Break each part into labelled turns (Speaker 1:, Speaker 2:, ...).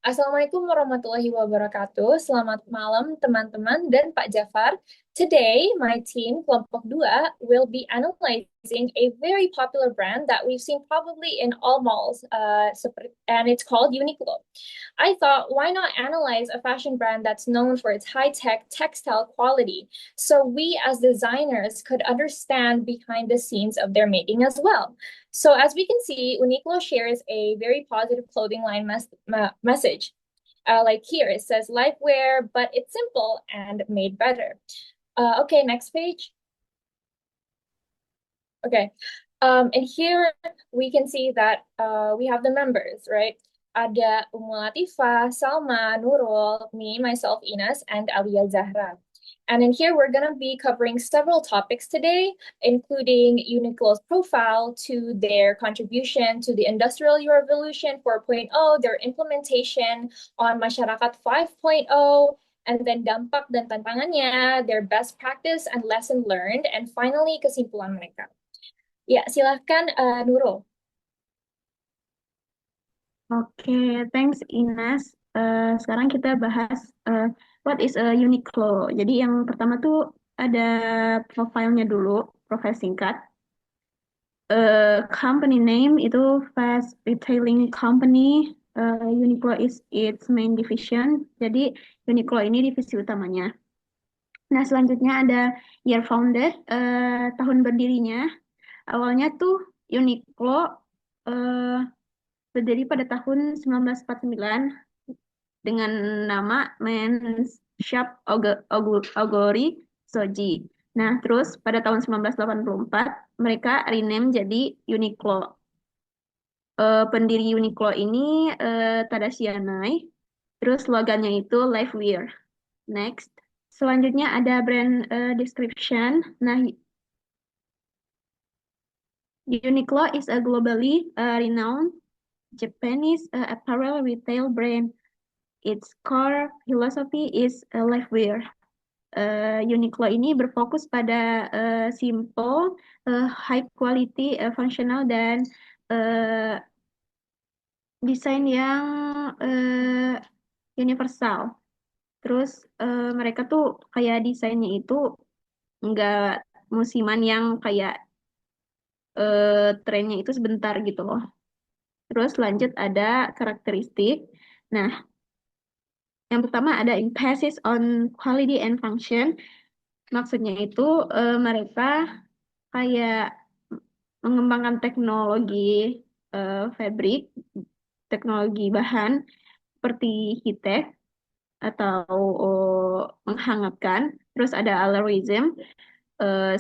Speaker 1: Assalamualaikum warahmatullahi wabarakatuh. Selamat malam teman-teman dan Pak Jafar. Today, my team, Kelompok 2, will be analyzing a very popular brand that we've seen probably in all malls, and it's called Uniqlo. I thought, why not analyze a fashion brand that's known for its high-tech textile quality so we as designers could understand behind the scenes of their making as well. So as we can see, Uniqlo shares a very positive clothing line message. Like here, it says lifewear, but it's simple and made better. Okay, next page. Okay. And here we can see that we have the members, right? Ada Latifah, Salma, Nurul, me, myself, Ines, and Alia Zahra. And in here, we're going to be covering several topics today, including Uniqlo's profile to their contribution to the Industrial Revolution 4.0, their implementation on Masyarakat 5.0, and then dampak dan tantangannya, their best practice and lesson learned, and finally, kesimpulan mereka. Ya, silahkan Nurul.
Speaker 2: Oke, thanks Ines. Sekarang kita bahas what is a Uniqlo. Jadi yang pertama tuh ada profilnya dulu, profil singkat. Company name itu Fast Retailing Company. Uniqlo is its main division. Jadi Uniqlo ini divisi utamanya. Nah, selanjutnya ada year founded, tahun berdirinya. Awalnya tuh Uniqlo eh, berdiri pada tahun 1949 dengan nama Men's Shop Oguri Soji. Nah, terus pada tahun 1984 mereka rename jadi Uniqlo. Pendiri Uniqlo ini Tadashi Yanai. Terus slogannya itu Life Wear. Next. Selanjutnya ada brand description. Nah, Uniqlo is a globally renowned Japanese apparel retail brand. Its core philosophy is lifewear. Uniqlo ini berfokus pada simple, high quality, functional dan uh, desain yang universal. Terus mereka tuh kayak desainnya itu nggak musiman yang kayak trennya itu sebentar gitu loh. Terus lanjut ada karakteristik. Nah, yang pertama ada emphasis on quality and function. Maksudnya itu mereka kayak mengembangkan teknologi fabric, teknologi bahan seperti heat atau menghangatkan. Terus ada algorithm,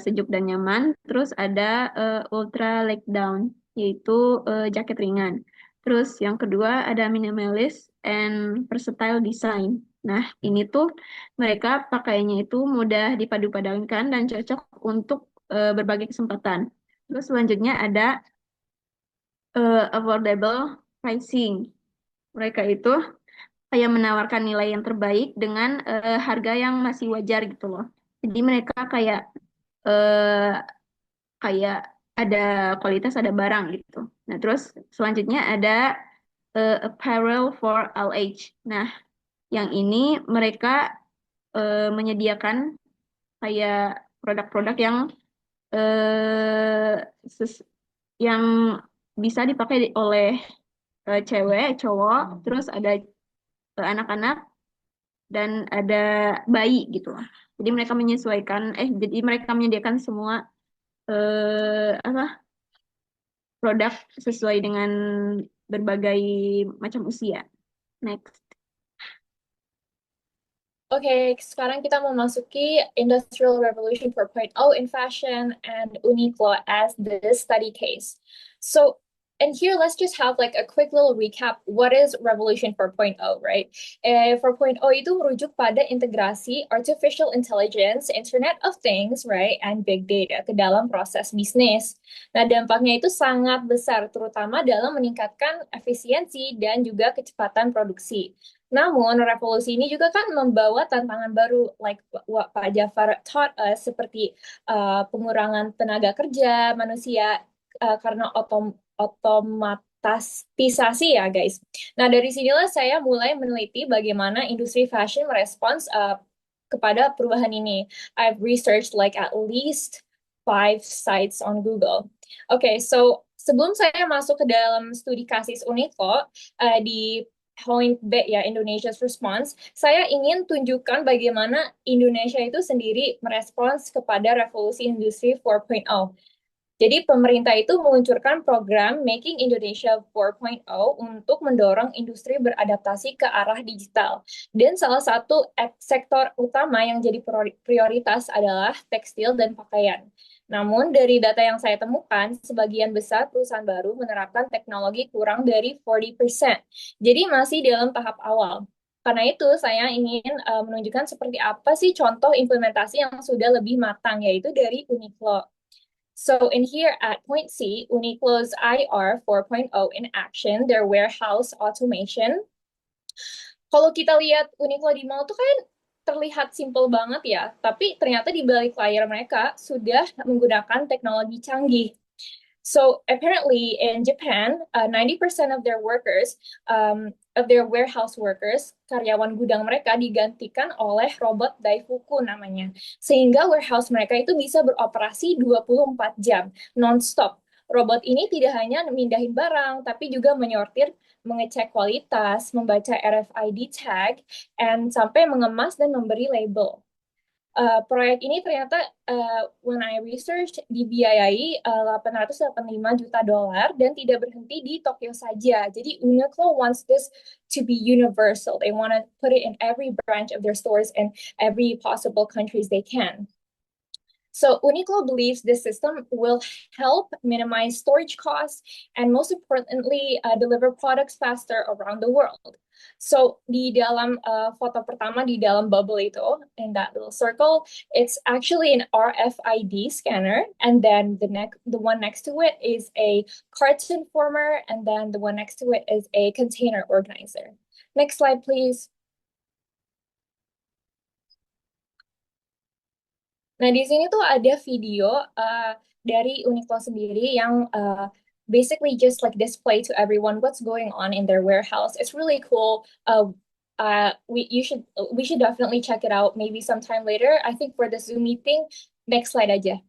Speaker 2: sejuk dan nyaman. Terus ada ultra leg down, yaitu jaket ringan. Terus yang kedua ada minimalist and versatile design. Nah, ini tuh mereka pakainya itu mudah dipadu-padankan dan cocok untuk berbagai kesempatan. Terus selanjutnya ada affordable pricing. Mereka itu kayak menawarkan nilai yang terbaik dengan harga yang masih wajar gitu loh. Jadi mereka kayak eh, kayak ada kualitas, ada barang gitu. Nah, terus selanjutnya ada apparel for all age. Nah, yang ini mereka menyediakan kayak produk-produk yang eh, ses- yang bisa dipakai oleh cewek, cowok, terus ada anak-anak dan ada bayi gitu lah. Jadi mereka menyesuaikan, jadi mereka menyediakan semua apa produk sesuai dengan berbagai macam usia. Next.
Speaker 1: Oke, sekarang kita memasuki Industrial Revolution 4.0 in fashion and Uniqlo as the study case. So, and here let's just have like a quick little recap. What is Revolution 4.0, right? 4.0 itu merujuk pada integrasi artificial intelligence, Internet of Things, right, and big data ke dalam proses bisnis. Nah, dampaknya itu sangat besar, terutama dalam meningkatkan efisiensi dan juga kecepatan produksi. Namun, revolusi ini juga kan membawa tantangan baru, like what Pak Jafar taught us, seperti pengurangan tenaga kerja manusia karena standarisasi ya guys. Nah dari sinilah saya mulai meneliti bagaimana industri fashion merespons kepada perubahan ini. I've researched like at least 5 sites on Google. Okay, so sebelum saya masuk ke dalam studi kasus Uniqlo di Point B ya, Indonesia's response, saya ingin tunjukkan bagaimana Indonesia itu sendiri merespons kepada revolusi industri 4.0. Jadi pemerintah itu meluncurkan program Making Indonesia 4.0 untuk mendorong industri beradaptasi ke arah digital. Dan salah satu sektor utama yang jadi prioritas adalah tekstil dan pakaian. Namun dari data yang saya temukan, sebagian besar perusahaan baru menerapkan teknologi kurang dari 40%. Jadi masih dalam tahap awal. Karena itu, saya ingin menunjukkan seperti apa sih contoh implementasi yang sudah lebih matang, yaitu dari Uniqlo. So in here at point C, Uniqlo's IR 4.0 in action, their warehouse automation. Kalau kita lihat Uniqlo di mall tuh kan terlihat simple banget ya, tapi ternyata di balik layar mereka sudah menggunakan teknologi canggih. So apparently in Japan, 90% of their workers, of their warehouse workers, karyawan gudang mereka digantikan oleh robot Daifuku namanya. Sehingga warehouse mereka itu bisa beroperasi 24 jam, non-stop. Robot ini tidak hanya mindahin barang, tapi juga menyortir, mengecek kualitas, membaca RFID tag, and sampai mengemas dan memberi label. Proyek ini ternyata when I researched dibiayai $885 juta dan tidak berhenti di Tokyo saja. Jadi Uniqlo wants this to be universal. They want to put it in every branch of their stores and every possible countries they can. So Uniqlo believes this system will help minimize storage costs and most importantly, deliver products faster around the world. So di dalam foto pertama di dalam bubble itu, in that little circle, it's actually an RFID scanner, and then the one next to it is a carton former, and then the one next to it is a container organizer. Next slide, please. Nah, di sini tuh ada video dari Uniqlo sendiri yang basically just like display to everyone what's going on in their warehouse. It's really cool. We should definitely check it out maybe sometime later. I think for the Zoom meeting, next slide aja.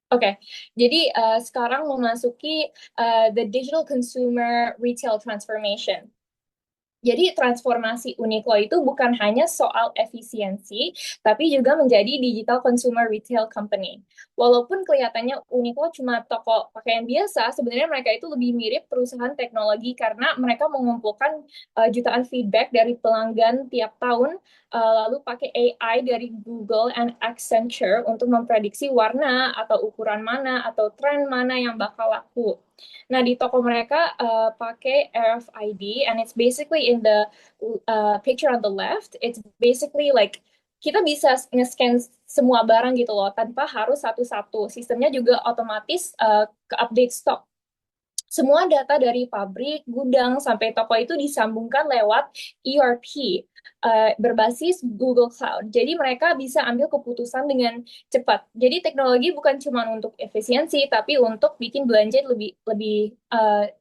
Speaker 1: Oke, jadi sekarang memasuki the digital consumer retail transformation. Jadi transformasi Uniqlo itu bukan hanya soal efisiensi, tapi juga menjadi digital consumer retail company. Walaupun kelihatannya Uniqlo cuma toko pakaian biasa, sebenarnya mereka itu lebih mirip perusahaan teknologi karena mereka mengumpulkan jutaan feedback dari pelanggan tiap tahun, lalu pakai AI dari Google and Accenture untuk memprediksi warna atau ukuran mana atau tren mana yang bakal laku. Nah, di toko mereka pakai RFID, and it's basically in the picture on the left. It's basically like kita bisa nge-scan semua barang gitu loh, tanpa harus satu-satu. Sistemnya juga otomatis ke-update stok. Semua data dari pabrik, gudang, sampai toko itu disambungkan lewat ERP berbasis Google Cloud. Jadi mereka bisa ambil keputusan dengan cepat. Jadi teknologi bukan cuma untuk efisiensi, tapi untuk bikin belanja lebih lebih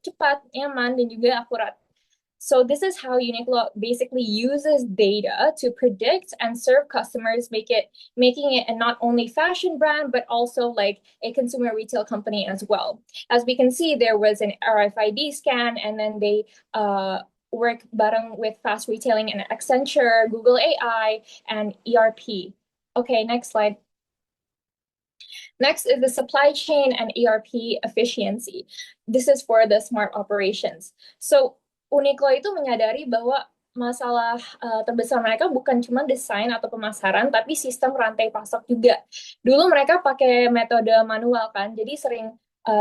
Speaker 1: cepat, nyaman, dan juga akurat. So this is how Uniqlo basically uses data to predict and serve customers, making it a not only fashion brand but also like a consumer retail company as well. As we can see, there was an RFID scan, and then they work bareng with Fast Retailing and Accenture, Google AI, and ERP. Okay, next slide. Next is the supply chain and ERP efficiency. This is for the smart operations. So Uniqlo itu menyadari bahwa masalah terbesar mereka bukan cuma desain atau pemasaran, tapi sistem rantai pasok juga. Dulu mereka pakai metode manual kan, jadi sering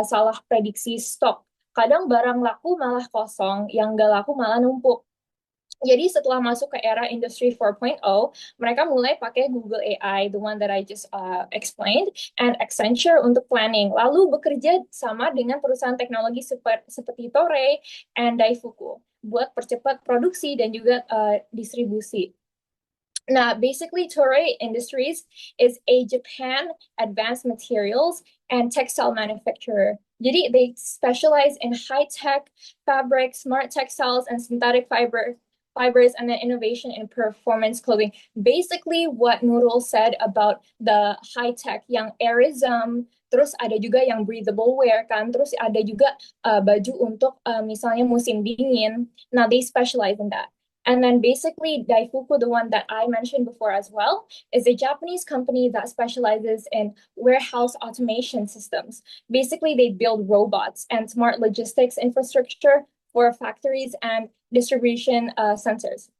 Speaker 1: salah prediksi stok. Kadang barang laku malah kosong, yang nggak laku malah numpuk. Jadi setelah masuk ke era Industry 4.0, mereka mulai pakai Google AI, the one that I just explained, and Accenture untuk planning. Lalu bekerja sama dengan perusahaan teknologi seperti Toray and Daifuku buat percepat produksi dan juga distribusi. Now, basically, Toray Industries is a Japan advanced materials and textile manufacturer. Jadi, they specialize in high-tech fabric, smart textiles, and synthetic fibers, and then innovation in performance clothing. Basically, what Nurul said about the high-tech, yang airism, terus ada juga yang breathable wear kan, terus ada juga baju untuk misalnya musim dingin. Nah, they specialize in that. And then basically, Daifuku, the one that I mentioned before as well, is a Japanese company that specializes in warehouse automation systems. Basically, they build robots and smart logistics infrastructure for factories and distribution centers.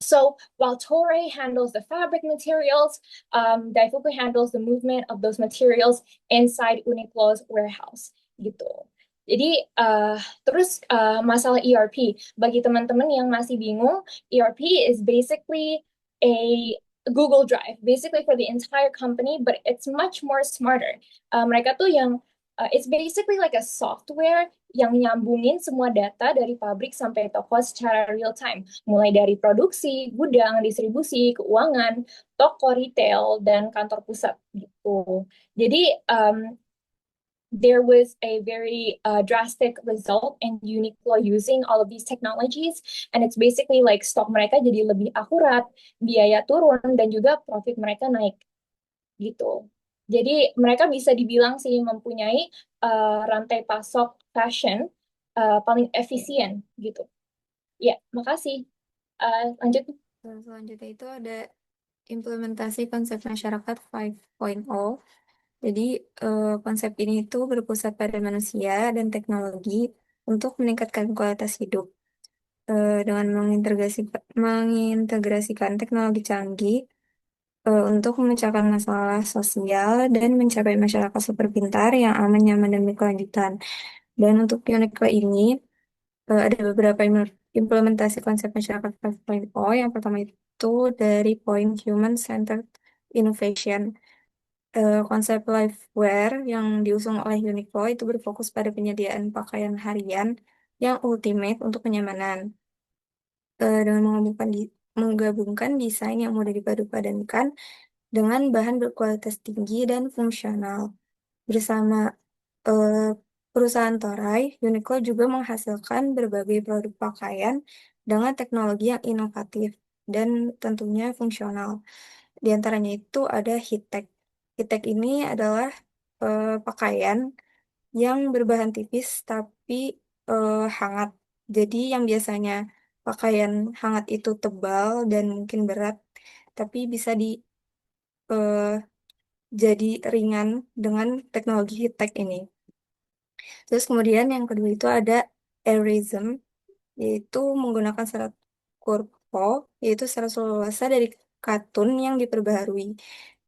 Speaker 1: So while Toray handles the fabric materials, Daifuku handles the movement of those materials inside Uniqlo's warehouse. Gitu. Jadi terus masalah ERP, bagi teman-teman yang masih bingung, ERP is basically a Google Drive, basically for the entire company, but it's much more smarter. Mereka tuh yang it's basically like a software yang nyambungin semua data dari pabrik sampai toko secara real time, mulai dari produksi, gudang, distribusi, keuangan, toko retail, dan kantor pusat gitu. Jadi there was a very drastic result in Uniqlo using all of these technologies, and it's basically like stok mereka jadi lebih akurat, biaya turun, dan juga profit mereka naik gitu. Jadi mereka bisa dibilang sih mempunyai rantai pasok fashion paling efisien gitu. Ya, makasih. Lanjut.
Speaker 3: Selanjutnya itu ada implementasi konsep masyarakat 5.0. Jadi konsep ini itu berpusat pada manusia dan teknologi untuk meningkatkan kualitas hidup. Dengan mengintegrasikan teknologi canggih untuk memecahkan masalah sosial dan mencapai masyarakat super pintar yang aman, nyaman, dan berkelanjutan. Dan untuk Uniqlo ini ada beberapa implementasi konsep masyarakat 5.0. Yang pertama itu dari point human-centered innovation. Konsep Lifewear yang diusung oleh Uniqlo itu berfokus pada penyediaan pakaian harian yang ultimate untuk kenyamanan. Dengan menggabungkan desain yang mudah dipadu-padankan dengan bahan berkualitas tinggi dan fungsional. Bersama perusahaan Toray, Uniqlo juga menghasilkan berbagai produk pakaian dengan teknologi yang inovatif dan tentunya fungsional. Di antaranya itu ada Hitek. Hitek ini adalah pakaian yang berbahan tipis tapi hangat. Jadi yang biasanya pakaian hangat itu tebal dan mungkin berat, tapi bisa eh, jadi ringan dengan teknologi heat tech ini. Terus kemudian yang kedua itu ada airism, yaitu menggunakan serat Kurpo, yaitu serat selulosa dari katun yang diperbaharui.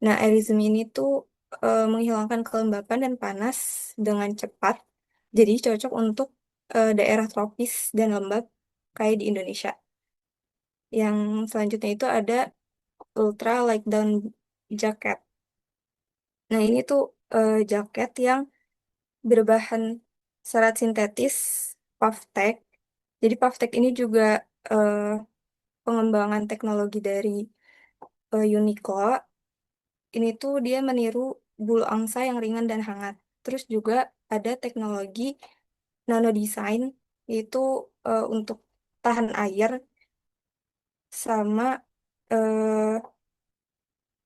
Speaker 3: Nah, airism ini tuh menghilangkan kelembapan dan panas dengan cepat, jadi cocok untuk daerah tropis dan lembab kayak di Indonesia. Yang selanjutnya itu ada ultra light down jacket. Nah, ini tuh jaket yang berbahan serat sintetis Pavtec. Jadi Pavtec ini juga eh, pengembangan teknologi dari Uniqlo. Ini tuh dia meniru bulu angsa yang ringan dan hangat. Terus juga ada teknologi nanodesign, yaitu untuk tahan air sama eh,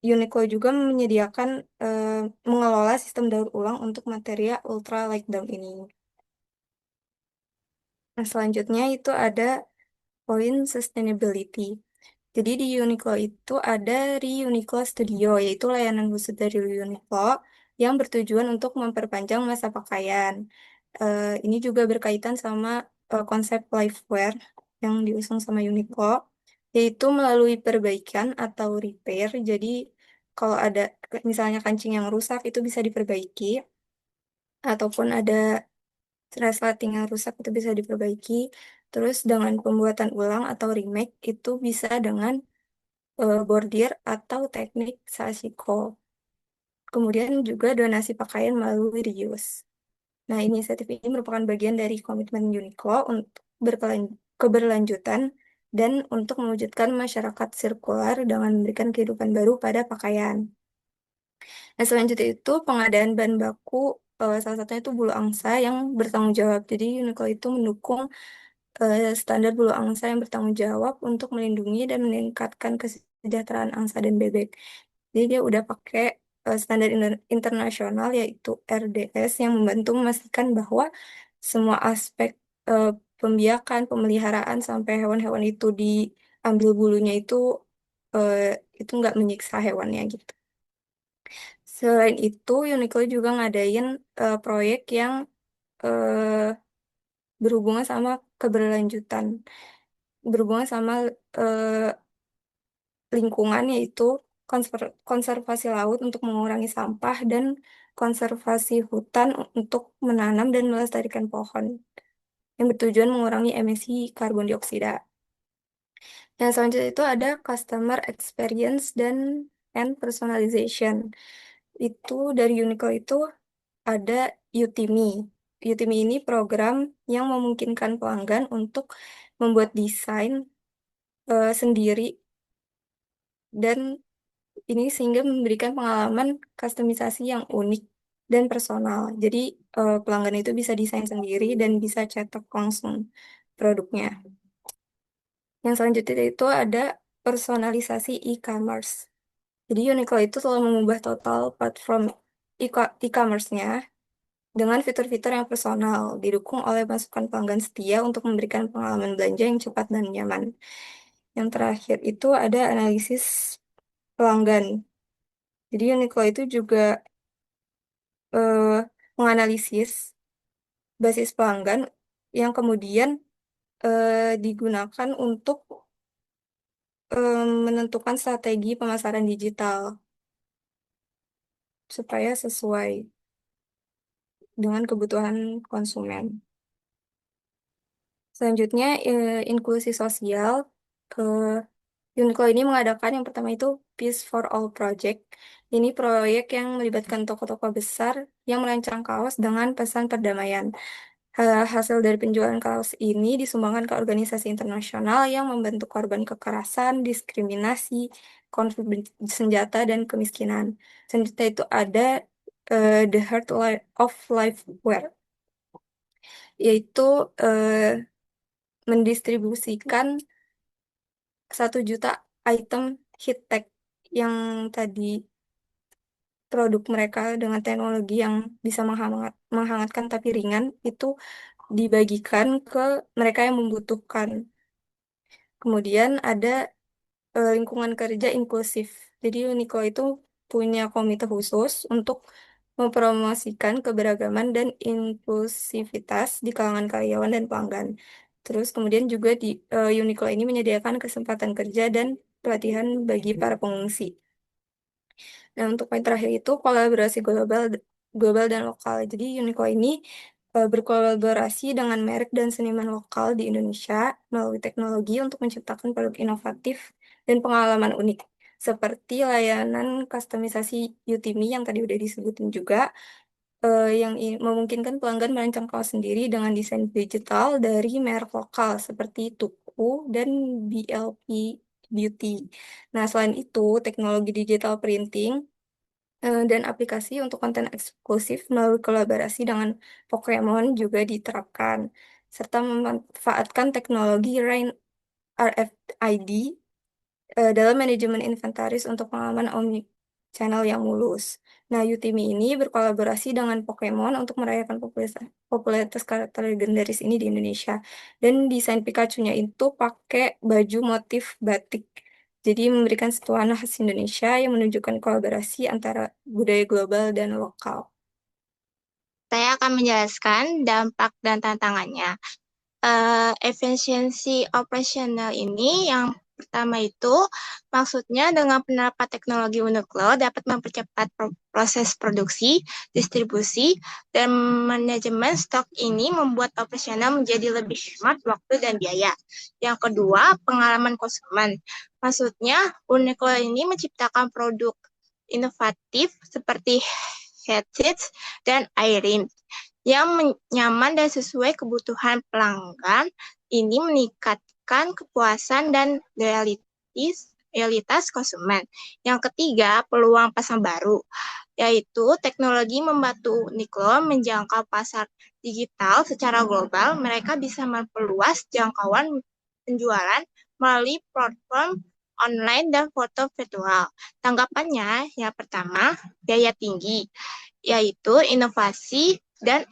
Speaker 3: Uniqlo juga menyediakan eh, mengelola sistem daur ulang untuk material ultra light down ini. Nah, selanjutnya itu ada poin sustainability. Jadi di Uniqlo itu ada Uniqlo Studio, yaitu layanan khusus dari Uniqlo yang bertujuan untuk memperpanjang masa pakaian. Ini juga berkaitan sama konsep lifewear yang diusung sama Uniqlo, yaitu melalui perbaikan atau repair. Jadi kalau ada misalnya kancing yang rusak itu bisa diperbaiki, ataupun ada resleting yang rusak itu bisa diperbaiki. Terus dengan pembuatan ulang atau remake itu bisa dengan bordir atau teknik sashiko. Kemudian juga donasi pakaian melalui reuse. Nah, inisiatif ini merupakan bagian dari komitmen Uniqlo untuk keberlanjutan dan untuk mewujudkan masyarakat sirkular dengan memberikan kehidupan baru pada pakaian. Nah, selanjutnya itu pengadaan bahan baku, salah satunya itu bulu angsa yang bertanggung jawab. Jadi Uniqlo itu mendukung standar bulu angsa yang bertanggung jawab untuk melindungi dan meningkatkan kesejahteraan angsa dan bebek. Jadi dia udah pakai standar internasional yaitu RDS yang membantu memastikan bahwa semua aspek eh, pembiakan, pemeliharaan sampai hewan-hewan itu diambil bulunya eh, itu nggak menyiksa hewannya gitu. Selain itu, Uniqlo juga ngadain proyek yang eh, berhubungan sama keberlanjutan, berhubungan sama eh, lingkungan, yaitu konservasi laut untuk mengurangi sampah dan konservasi hutan untuk menanam dan melestarikan pohon yang bertujuan mengurangi emisi karbon dioksida. Yang selanjutnya itu ada customer experience and personalization. Itu dari Uniqlo itu ada Utimi. Utimi ini program yang memungkinkan pelanggan untuk membuat desain sendiri dan ini sehingga memberikan pengalaman kustomisasi yang unik dan personal. Jadi pelanggan itu bisa desain sendiri dan bisa cetak langsung produknya. Yang selanjutnya itu ada personalisasi e-commerce. Jadi Uniqlo itu telah mengubah total platform e-commerce-nya dengan fitur-fitur yang personal, didukung oleh masukan pelanggan setia untuk memberikan pengalaman belanja yang cepat dan nyaman. Yang terakhir itu ada analisis pelanggan. Jadi Uniqlo itu juga eh, menganalisis basis pelanggan yang kemudian digunakan untuk menentukan strategi pemasaran digital supaya sesuai dengan kebutuhan konsumen. Selanjutnya, inklusi sosial. Uniqlo ini mengadakan yang pertama itu Peace for All Project. Ini proyek yang melibatkan tokoh-tokoh besar yang merancang kaos dengan pesan perdamaian. Hasil dari penjualan kaos ini disumbangkan ke organisasi internasional yang membantu korban kekerasan, diskriminasi, konflik senjata, dan kemiskinan. Selanjutnya itu ada The Heart of Life Wear, yaitu mendistribusikan 1 juta item heat tech yang tadi produk mereka dengan teknologi yang bisa menghangatkan tapi ringan itu dibagikan ke mereka yang membutuhkan. Kemudian ada lingkungan kerja inklusif. Jadi Uniqlo itu punya komite khusus untuk mempromosikan keberagaman dan inklusivitas di kalangan karyawan dan pelanggan. Terus kemudian juga di Uniqlo ini menyediakan kesempatan kerja dan pelatihan bagi para pengungsi. Nah, untuk poin terakhir itu kolaborasi global dan lokal. Jadi Uniqlo ini berkolaborasi dengan merek dan seniman lokal di Indonesia melalui teknologi untuk menciptakan produk inovatif dan pengalaman unik. Seperti layanan kustomisasi Utimi yang tadi udah disebutin juga, yang memungkinkan pelanggan merancang kaos sendiri dengan desain digital dari merek lokal seperti Tuku dan BLP Beauty. Nah, selain itu, teknologi digital printing dan aplikasi untuk konten eksklusif melalui kolaborasi dengan Pokemon juga diterapkan, serta memanfaatkan teknologi Rain RFID dalam manajemen inventaris untuk pengalaman omni channel yang mulus. Nah, Utimi ini berkolaborasi dengan Pokemon untuk merayakan popularitas karakter legendaris ini di Indonesia. Dan desain Pikachu-nya itu pakai baju motif batik. Jadi memberikan sentuhan khas Indonesia yang menunjukkan kolaborasi antara budaya global dan lokal.
Speaker 4: Saya akan menjelaskan dampak dan tantangannya. Efisiensi operasional ini yang pertama itu maksudnya dengan penerapan teknologi Uniqlo dapat mempercepat proses produksi, distribusi, dan manajemen stok ini membuat operasional menjadi lebih hemat waktu dan biaya. Yang kedua, pengalaman konsumen. Maksudnya Uniqlo ini menciptakan produk inovatif seperti headsets dan iron yang nyaman dan sesuai kebutuhan pelanggan. Ini meningkatkan kepuasan dan loyalitas konsumen. Yang ketiga, peluang pasar baru, yaitu teknologi membantu Uniqlo menjangkau pasar digital secara global. Mereka bisa memperluas jangkauan penjualan melalui platform online dan foto virtual. Tanggapannya, yang pertama, biaya tinggi, yaitu inovasi dan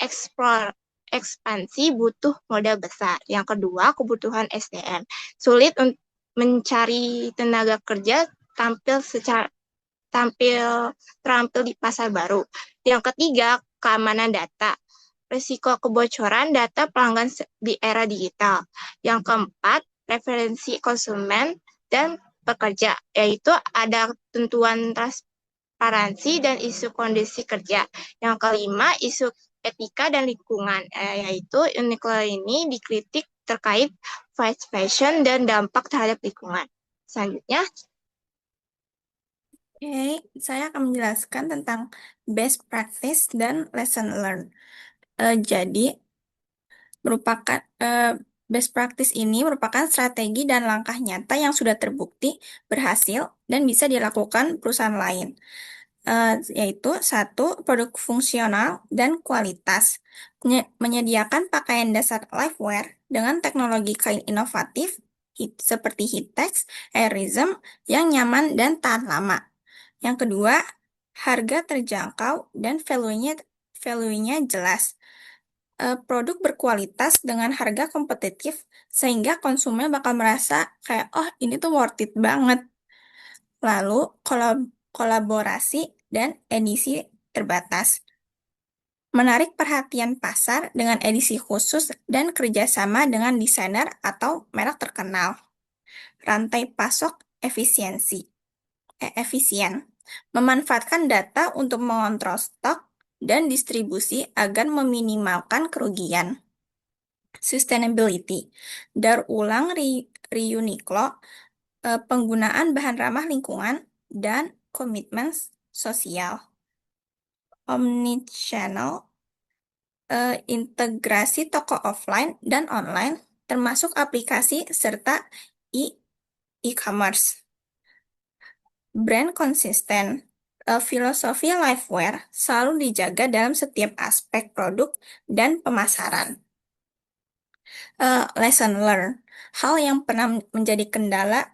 Speaker 4: ekspansi butuh modal besar. Yang kedua, kebutuhan SDM. Sulit mencari tenaga kerja terampil di pasar baru. Yang ketiga, keamanan data. Risiko kebocoran data pelanggan di era digital. Yang keempat, referensi konsumen dan pekerja, yaitu ada tentuan transparansi dan isu kondisi kerja. Yang kelima, isu etika dan lingkungan, yaitu Uniqlo ini dikritik terkait fast fashion dan dampak terhadap lingkungan. Selanjutnya,
Speaker 5: Oke, saya akan menjelaskan tentang best practice dan lesson learned. Jadi, best practice ini merupakan strategi dan langkah nyata yang sudah terbukti berhasil dan bisa dilakukan perusahaan lain. Yaitu satu, produk fungsional dan kualitas. Menyediakan pakaian dasar liveware dengan teknologi kain inovatif seperti Heattex, Airism yang nyaman dan tahan lama. Yang kedua, harga terjangkau dan value-nya jelas. Produk berkualitas dengan harga kompetitif sehingga konsumen bakal merasa kayak, oh ini tuh worth it banget. Lalu kolaborasi dan edisi terbatas. Menarik perhatian pasar dengan edisi khusus dan kerjasama dengan desainer atau merek terkenal. Rantai pasok efisien. Memanfaatkan data untuk mengontrol stok dan distribusi agar meminimalkan kerugian. Sustainability. Daur ulang Uniqlo, penggunaan bahan ramah lingkungan, dan komitmen sosial. Omnichannel, integrasi toko offline dan online, termasuk aplikasi serta e-commerce. Brand konsisten, filosofi liveware selalu dijaga dalam setiap aspek produk dan pemasaran. Lesson learned, hal yang pernah menjadi kendala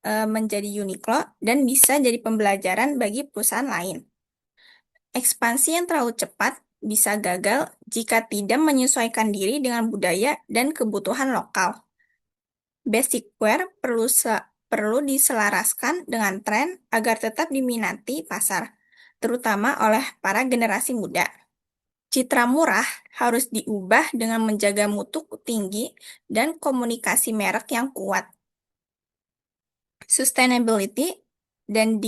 Speaker 5: menjadi Uniqlo dan bisa jadi pembelajaran bagi perusahaan lain. Ekspansi yang terlalu cepat bisa gagal jika tidak menyesuaikan diri dengan budaya dan kebutuhan lokal. Basicware perlu diselaraskan dengan tren agar tetap diminati pasar, terutama oleh para generasi muda. Citra murah harus diubah dengan menjaga mutu tinggi dan komunikasi merek yang kuat. Sustainability dan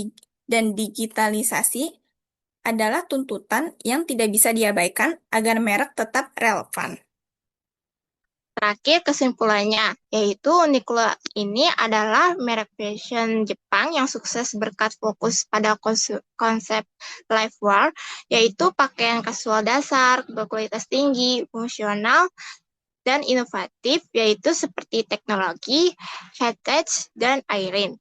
Speaker 5: digitalisasi adalah tuntutan yang tidak bisa diabaikan agar merek tetap relevan.
Speaker 4: Terakhir kesimpulannya, yaitu Uniqlo ini adalah merek fashion Jepang yang sukses berkat fokus pada konsep lifestyle, yaitu pakaian kasual dasar, berkualitas tinggi, fungsional, dan inovatif, yaitu seperti teknologi, heritage, dan iron,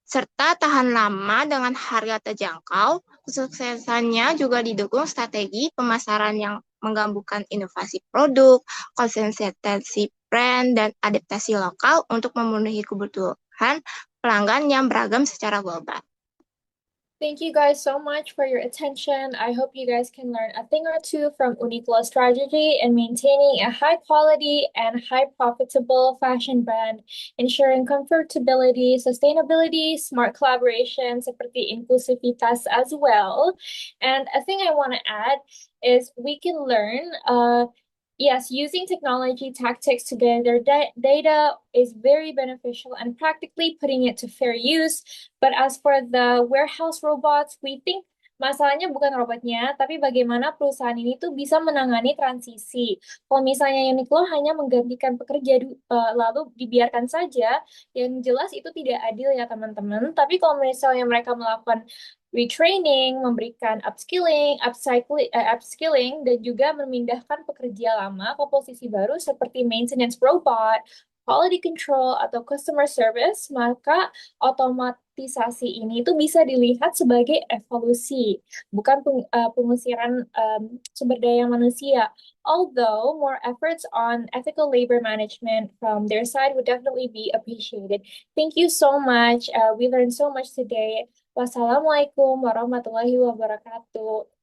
Speaker 4: serta tahan lama dengan harga terjangkau. Kesuksesannya juga didukung strategi pemasaran yang menggabungkan inovasi produk, konsistensi brand, dan adaptasi lokal untuk memenuhi kebutuhan pelanggan yang beragam secara global.
Speaker 1: Thank you guys so much for your attention. I hope you guys can learn a thing or two from Uniqlo's strategy in maintaining a high quality and high profitable fashion brand, ensuring comfortability, sustainability, smart collaboration, seperti inklusivitas as well. And a thing I want to add is we can learn yes, using technology tactics to gather data is very beneficial and practically putting it to fair use. But as for the warehouse robots, we think masalahnya bukan robotnya, tapi bagaimana perusahaan ini tuh bisa menangani transisi. Kalau misalnya Uniqlo hanya menggantikan pekerja lalu dibiarkan saja, yang jelas itu tidak adil ya teman-teman. Tapi kalau misalnya mereka melakukan retraining, memberikan upskilling, dan juga memindahkan pekerja lama ke posisi baru seperti maintenance robot, quality control, atau customer service, maka otomatisasi ini tuh bisa dilihat sebagai evolusi, bukan pengusiran sumber daya manusia. Although more efforts on ethical labor management from their side would definitely be appreciated. Thank you so much. We learned so much today. Wassalamualaikum warahmatullahi wabarakatuh.